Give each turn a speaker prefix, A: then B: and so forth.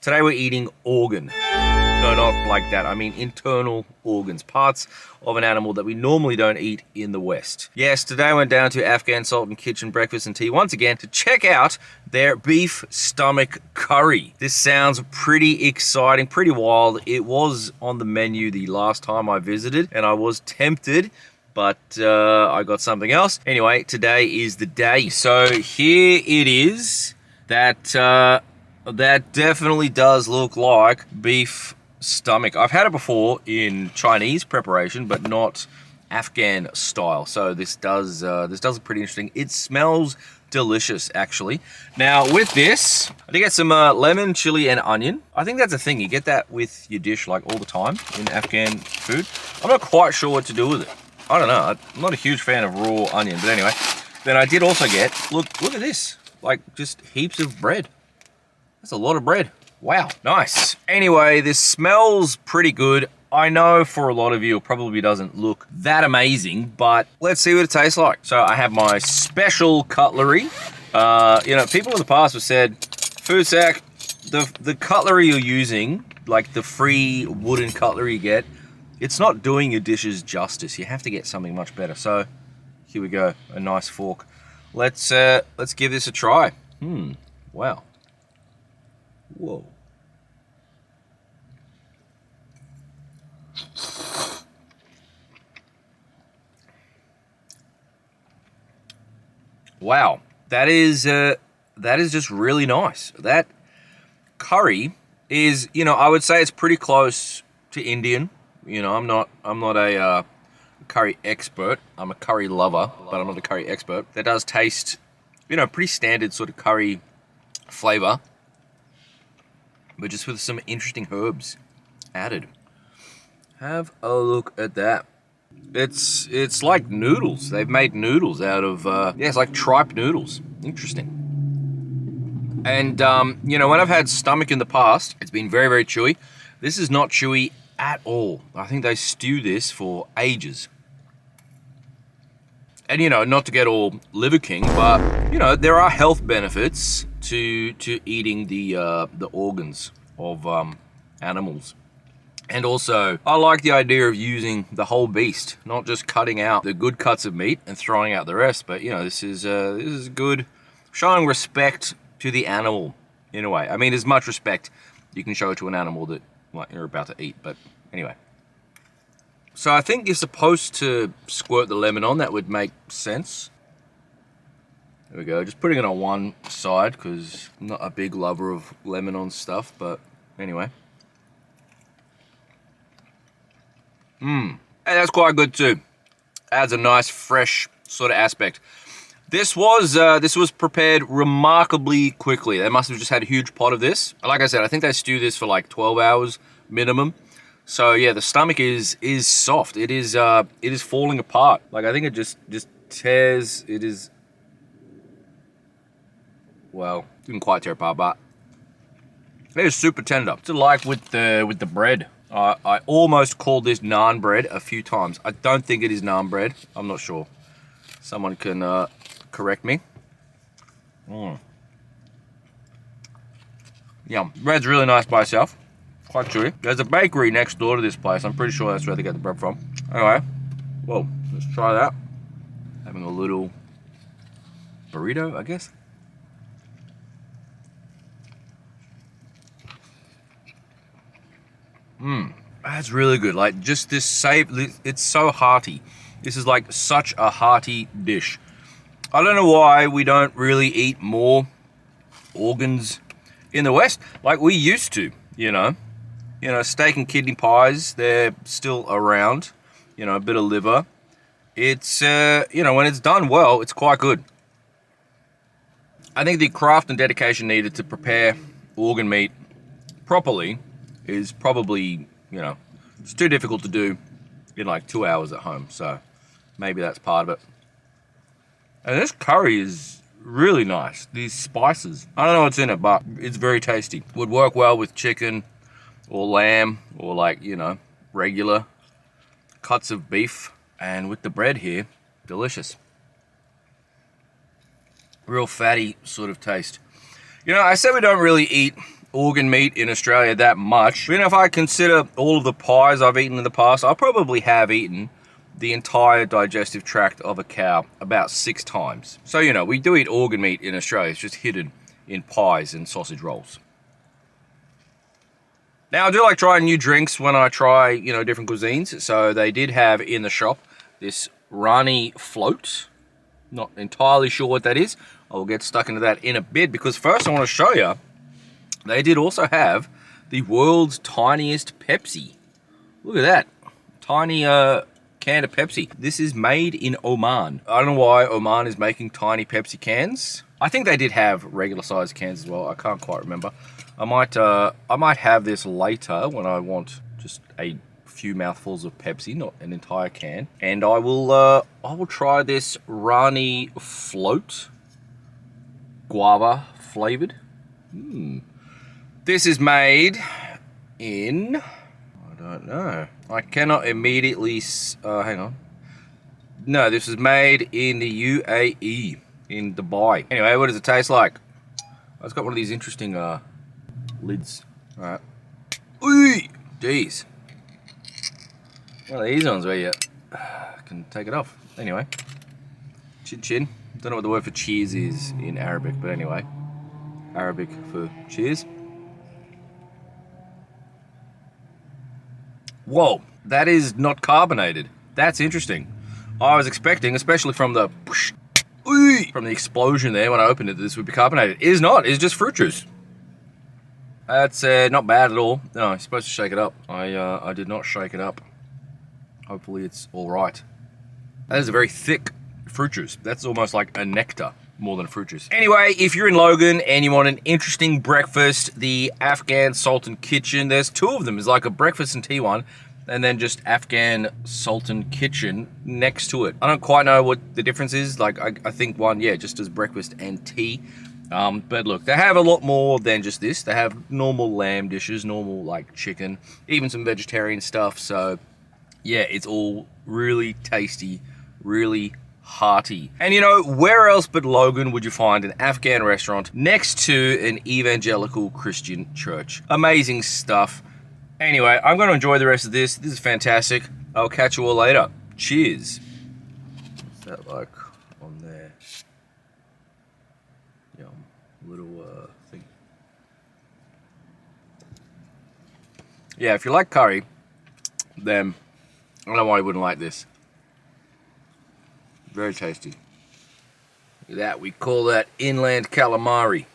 A: Today we're eating organ. No, not like that. I mean internal organs, parts of an animal that we normally don't eat in the West. Yes, today I went down to Afghan Salt and Kitchen Breakfast and Tea once again to check out their beef stomach curry. This sounds pretty exciting, pretty wild. It was on the menu the last time I visited and I was tempted, but I got something else. Anyway, today is the day. So here it is. That definitely does look like beef stomach. I've had it before in Chinese preparation, but not Afghan style. So this does look pretty interesting. It smells delicious, actually. Now with this, I did get some lemon, chili, and onion. I think that's a thing. You get that with your dish like all the time in Afghan food. I'm not quite sure what to do with it. I don't know. I'm not a huge fan of raw onion, but anyway. Then I did also get, look at this, like just heaps of bread. That's a lot of bread. Wow, nice. Anyway, this smells pretty good. I know for a lot of you it probably doesn't look that amazing, but let's see what it tastes like. So I have my special cutlery. You know, people in the past have said, Food Sack, the cutlery you're using, like the free wooden cutlery you get, it's not doing your dishes justice. You have to get something much better. So here we go, a nice fork. Let's give this a try. Wow. Whoa. Wow, that is just really nice. That curry is, you know, I would say it's pretty close to Indian. You know, I'm not a curry expert. I'm a curry lover, but I'm not a curry expert. That does taste, you know, pretty standard sort of curry flavor, but just with some interesting herbs added. Have a look at that. It's like noodles. They've made noodles out of, yeah, it's like tripe noodles. Interesting. And, you know, when I've had stomach in the past, it's been very, very chewy. This is not chewy at all. I think they stew this for ages. And, you know, not to get all Liver King, but, you know, there are health benefits to eating the organs of animals. And also, I like the idea of using the whole beast, not just cutting out the good cuts of meat and throwing out the rest. But, you know, this is good, showing respect to the animal in a way. I mean, as much respect you can show to an animal that, well, you're about to eat. But anyway. So I think you're supposed to squirt the lemon on. That would make sense. There we go. Just putting it on one side because I'm not a big lover of lemon on stuff. But anyway. And that's quite good too. Adds a nice fresh sort of aspect. This was prepared remarkably quickly. They must have just had a huge pot of this. Like I said, I think they stew this for like 12 hours minimum. So yeah, the stomach is soft. It is falling apart. Like I think it just tears. It is, well, didn't quite tear apart, but it is super tender. It's like with the bread. I almost called this naan bread a few times. I don't think it is naan bread. I'm not sure. Someone can correct me. Yum. Bread's really nice by itself. Quite chewy. There's a bakery next door to this place. I'm pretty sure that's where they get the bread from. Anyway, well, let's try that. Having a little burrito, I guess. That's really good. Like just this it's so hearty. This is like such a hearty dish. I don't know why we don't really eat more organs in the West like we used to, you know. You know, steak and kidney pies, they're still around. You know, a bit of liver. It's, you know, when it's done well, it's quite good. I think the craft and dedication needed to prepare organ meat properly is probably, you know, it's too difficult to do in like 2 hours at home. So maybe that's part of it. And this curry is really nice. These spices, I don't know what's in it, but it's very tasty. Would work well with chicken or lamb or like, you know, regular cuts of beef. And with the bread here, delicious. Real fatty sort of taste. You know, I said we don't really eat organ meat in Australia that much. But if I consider all of the pies I've eaten in the past, I probably have eaten the entire digestive tract of a cow about 6 times. So, you know, we do eat organ meat in Australia. It's just hidden in pies and sausage rolls. Now, I do like trying new drinks when I try, you know, different cuisines. So they did have in the shop this Rani float. Not entirely sure what that is. I will get stuck into that in a bit, because first I want to show you, they did also have the world's tiniest Pepsi. Look at that. Tiny can of Pepsi. This is made in Oman. I don't know why Oman is making tiny Pepsi cans. I think they did have regular sized cans as well. I can't quite remember. I might have this later when I want just a few mouthfuls of Pepsi, not an entire can. And I will try this Rani float, guava flavored. This is made in, I don't know. I cannot immediately, hang on. No, this is made in the UAE, in Dubai. Anyway, what does it taste like? It's got one of these interesting lids. Alright. Ooh, jeez. One of these ones where you can take it off. Anyway. Chin chin. Don't know what the word for cheers is in Arabic, but anyway. Arabic for cheers. Whoa, that is not carbonated. That's interesting. I was expecting, especially from the explosion there when I opened it, that this would be carbonated. It is not. It's just fruit juice. That's not bad at all. No, you're supposed to shake it up. I did not shake it up. Hopefully it's all right. That is a very thick fruit juice. That's almost like a nectar more than a fruit juice. Anyway, if you're in Logan and you want an interesting breakfast, the Afghan Sultan Kitchen, there's 2 of them. There's like a breakfast and tea one, and then just Afghan Sultan Kitchen next to it. I don't quite know what the difference is. Like, I think one, yeah, just does breakfast and tea. But look, they have a lot more than just this. They have normal lamb dishes, normal like chicken, even some vegetarian stuff. So yeah, it's all really tasty, really hearty. And you know, where else but Logan would you find an Afghan restaurant next to an evangelical Christian church? Amazing stuff. Anyway, I'm going to enjoy the rest of this. This is fantastic. I'll catch you all later. Cheers. What's that like on there? Yum. Little thing. Yeah, if you like curry, then I don't know why you wouldn't like this. Very tasty. Look at that. We call that inland calamari.